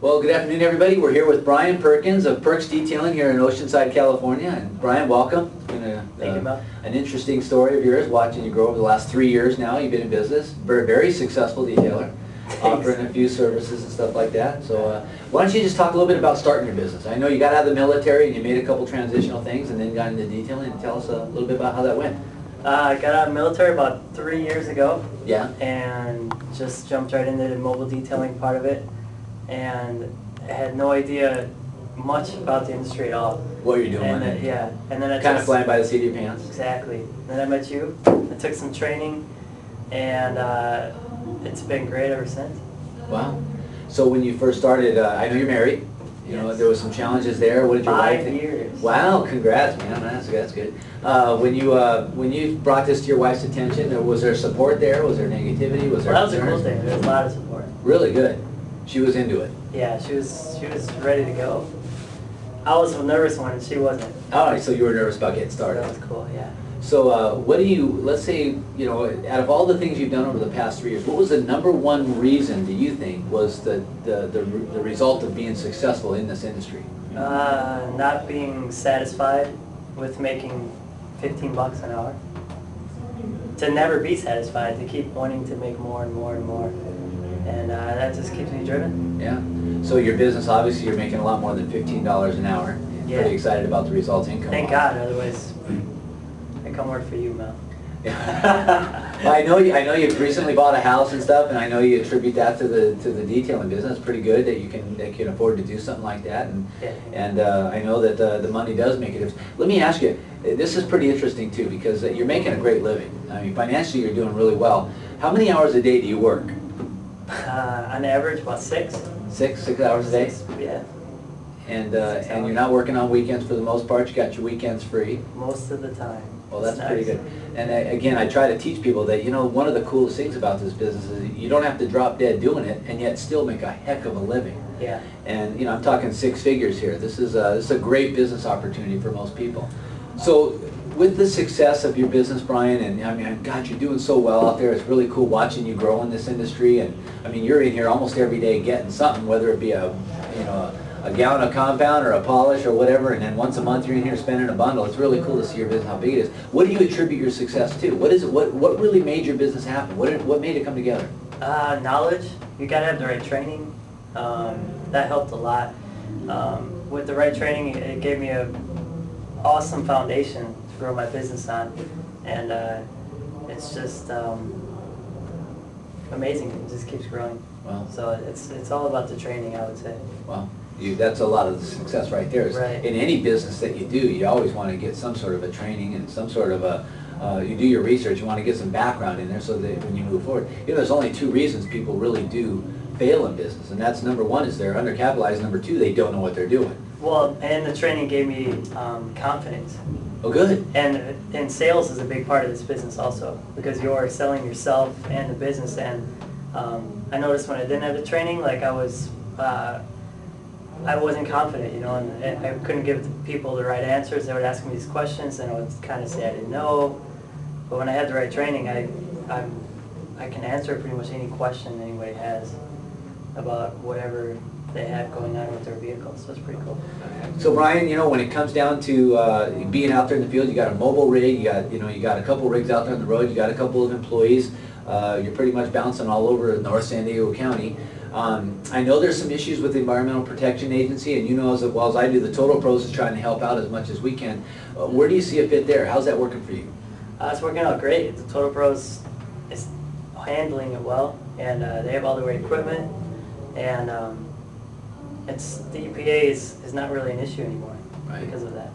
Well, good afternoon, everybody. We're here with Brian Perkins of Perks Detailing here in Oceanside, California. And Brian, welcome. It's been an interesting story of yours, watching you grow over the last 3 years now. You've been in business, very successful detailer, offering a few services and stuff like that. So why don't you just talk a little bit about starting your business? I know you got out of the military and you made a couple transitional things and then got into detailing. And tell us a little bit about how that went. I got out of the military about 3 years ago. Yeah. And just jumped right into the mobile detailing part of it. And I had no idea much about the industry at all. What you're doing. And then I kind of flying by the seat of your pants. Exactly. And then I met you. I took some training, and it's been great ever since. Wow. So when you first started, I know you're married. You know, there was some challenges there. What did your wife think? 5 years. Wow, congrats, man. That's good. When you brought this to your wife's attention, was there support there? Was there negativity? Was there Well, that was a concerns? cool thing. There was a lot of support. Really good. She was into it. Yeah, she was ready to go. I was the nervous one, and she wasn't. All right, so you were nervous about getting started. That was cool, yeah. So what do you, let's say, you know, out of all the things you've done over the past 3 years, what was the #1 reason, do you think, was the result of being successful in this industry? Not being satisfied with making 15 bucks an hour. To never be satisfied, to keep wanting to make more and more and more. And that just keeps me driven. Yeah. So your business, obviously, you're making a lot more than $15 an hour. Yeah. Pretty excited about the results income. Thank God, otherwise I come work for you, Mel. Well, I know you've recently bought a house and stuff, and I know you attribute that to the detailing business. It's pretty good that you can afford to do something like that, and I know that the money does make a difference. Let me ask you, this is pretty interesting too, because you're making a great living. I mean, financially you're doing really well. How many hours a day do you work? On average, about 6. 6 hours a day? 6, yeah. And you're not working on weekends for the most part. You got your weekends free. Most of the time. Well, that's It's pretty nice. good. And again, I try to teach people that, you know, one of the coolest things about this business is you don't have to drop dead doing it and yet still make a heck of a living. Yeah. And, you know, I'm talking 6 figures here. This is a great business opportunity for most people. So with the success of your business, Brian, and I mean, God, you're doing so well out there. It's really cool watching you grow in this industry. And I mean, you're in here almost every day getting something, whether it be a gallon of compound or a polish or whatever, and then once a month you're in here spending a bundle. It's really cool to see your business, how big it is. What do you attribute your success to? What is it? What really made your business happen? What made it come together? Knowledge. You gotta have the right training. That helped a lot. With the right training, it gave me a awesome foundation to grow my business on, and it's just amazing. It just keeps growing. Wow. So it's all about the training, I would say. Well, that's a lot of the success right there. Right. In any business that you do, you always want to get some sort of a training and some sort of a, you do your research, you want to get some background in there so that when you move forward. You know, there's only 2 reasons people really do fail in business, and that's #1 is they're undercapitalized, #2 they don't know what they're doing. Well, and the training gave me confidence. Oh, good. And sales is a big part of this business also, because you're selling yourself and the business. And I noticed when I didn't have the training, like I wasn't confident, you know, and I couldn't give people the right answers. They would ask me these questions, and I would kind of say I didn't know. But when I had the right training, I can answer pretty much any question anybody has about whatever they have going on with their vehicle. So it's pretty cool. So Brian, you know, when it comes down to being out there in the field, you got a mobile rig, you got a couple rigs out there on the road, you got a couple of employees. You're pretty much bouncing all over North San Diego County. I know there's some issues with the Environmental Protection Agency, and you know as well as I do, the Total Pros is trying to help out as much as we can. Where do you see a fit there? How's that working for you? It's working out great. The Total Pros is handling it well, and they have all the right equipment, and the EPA is not really an issue anymore because of that.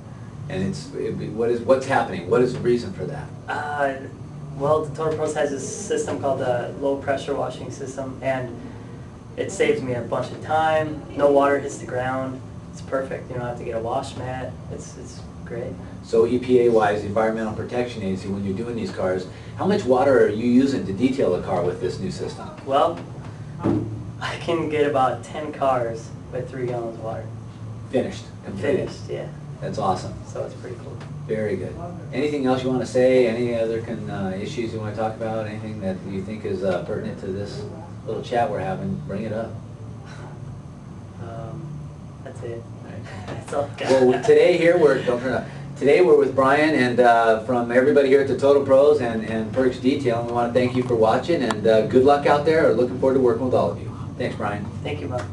And what's happening? What is the reason for that? Well, the Total Pros has this system called the low pressure washing system, and it saves me a bunch of time. No water hits the ground. It's perfect. You don't have to get a wash mat. It's great. So EPA-wise, Environmental Protection Agency, when you're doing these cars, how much water are you using to detail a car with this new system? Well, I can get about 10 cars with 3 gallons of water. Finished, completed. Finished, yeah. That's awesome. So it's pretty cool. Very good. Anything else you want to say? Any other issues you want to talk about? Anything that you think is pertinent to this little chat we're having? Bring it up. That's it. Right. That's all I got. Well, today here, don't turn up. Today we're with Brian, and from everybody here at the Total Pros and Perks Detailing, we want to thank you for watching, and good luck out there. We're looking forward to working with all of you. Thanks, Brian. Thank you, Bob.